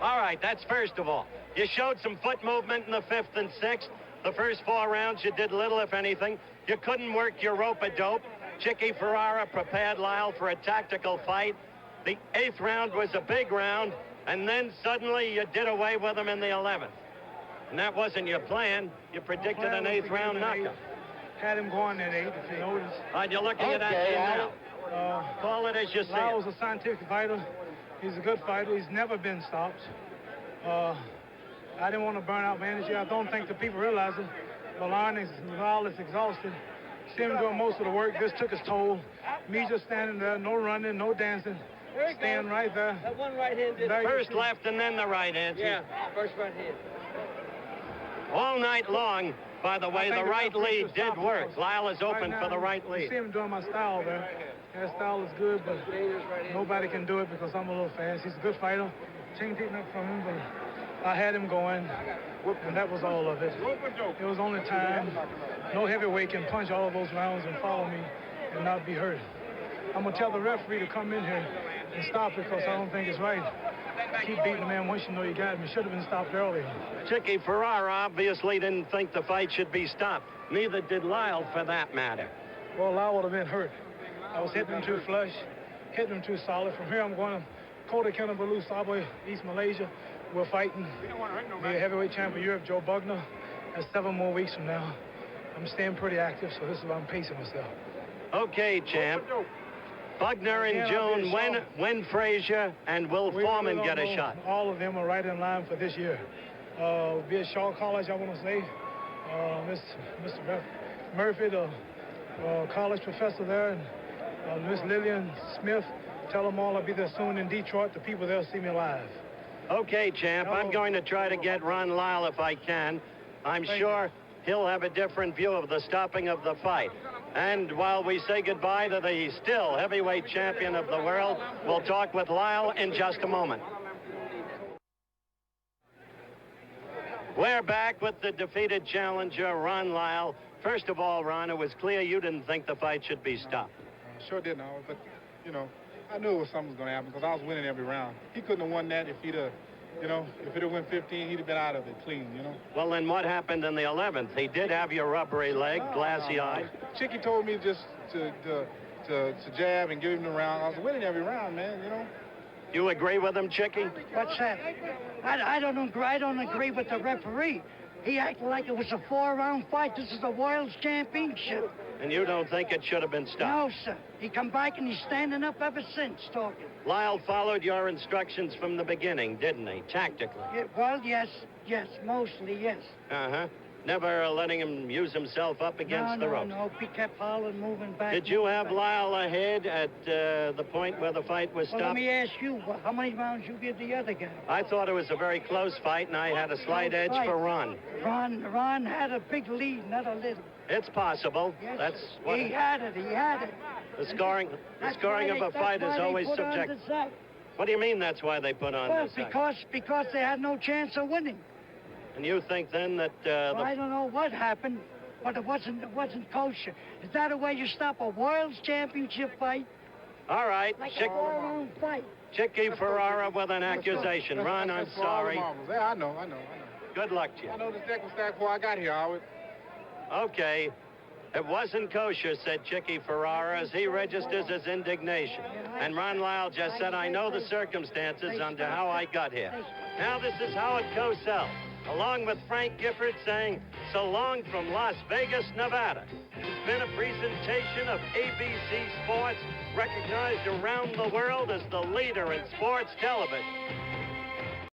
All right, that's first of all. You showed some foot movement in the 5th and 6th. The first 4 rounds, you did little, if anything. You couldn't work your rope-a-dope. Chicky Ferrara prepared Lyle for a tactical fight. The 8th round was a big round, and then suddenly you did away with him in the 11th. And that wasn't your plan. You predicted an 8th round knockout. Had him going at 8, if you notice. All right, you're looking at that game now. Call it as you see it. Lyle's a scientific fighter. He's a good fighter. He's never been stopped. I didn't want to burn out my energy. I don't think the people realize it. But Lyle is exhausted. See him doing most of the work. This took his toll. Me just standing there, no running, no dancing. Staying right there. That one right hand did first left and then the right hand. Yeah, first right hand. All night long, by the way, the right lead did work. Lyle is open for the right lead. You see him doing my style there. That style is good, but nobody can do it because I'm a little fast. He's a good fighter. Chain taking up from him, but I had him going, and that was all of it. It was only time. No heavyweight can punch all of those rounds and follow me and not be hurt. I'm going to tell the referee to come in here and stop it because I don't think it's right. Keep beating the man once you know you got him. He should have been stopped earlier. Chicky Ferrara obviously didn't think the fight should be stopped. Neither did Lyle, for that matter. Well, Lyle would have been hurt. I was hitting him too flush, hitting him too solid. From here, I'm going to Kota Kinabalu, Sabah, East Malaysia. We're fighting the heavyweight champion of Europe, Joe Bugner. That's 7 more weeks from now. I'm staying pretty active, so this is why I'm pacing myself. Okay, champ. Bugner in June, when Frazier and Will Foreman get a shot? All of them are right in line for this year. Be at Shaw College, I want to say. Mr. Murphy, the college professor there, and Miss Lillian Smith. Tell them all I'll be there soon in Detroit. The people there see me live. Okay, champ. I'm going to try to get Ron Lyle if I can. I'm sure he'll have a different view of the stopping of the fight. And while we say goodbye to the still heavyweight champion of the world, we'll talk with Lyle in just a moment. We're back with the defeated challenger, Ron Lyle. First of all, Ron, it was clear you didn't think the fight should be stopped. Sure didn't, but, you know, I knew something was going to happen because I was winning every round. He couldn't have won that if he'd have, you know, if it had went 15, he'd have been out of it clean, you know. Well, then what happened in the 11th? He did have your rubbery leg, glassy eye. Chicky told me just to jab and give him the round. I was winning every round, man, you know. You agree with him, Chickie? What's that? I don't agree with the referee. He acted like it was a 4-round fight. This is a World's Championship. And you don't think it should have been stopped? No, sir. He come back and he's standing up ever since talking. Lyle followed your instructions from the beginning, didn't he, tactically? Yeah, well, yes, mostly, yes. Uh-huh. Never letting him use himself up against the ropes. No, he kept hollering, moving back. Did you have Lyle ahead at the point where the fight was stopped? Well, let me ask you, how many rounds you give the other guy? I thought it was a very close fight, and I had a slight edge for Ron. Ron had a big lead, not a little. It's possible. Yes, That's what he had it. The scoring of a fight is always subjective. What do you mean that's why they put on the sack? Because they had no chance of winning. And you think then that I don't know what happened, but it wasn't kosher. Is that a way you stop a World's Championship fight? All right. Like a 4-round fight. Chickie Ferrara with an accusation. Ron, I'm sorry. Yeah, I know. Good luck to you. I know this deck was stacked before I got here, Howard. Okay. It wasn't kosher, said Chickie Ferrara as he registers his indignation. And Ron Lyle just said, I know the circumstances under how I got here. Now this is Howard Cosell, along with Frank Gifford saying, so long from Las Vegas, Nevada. It's been a presentation of ABC Sports, recognized around the world as the leader in sports television.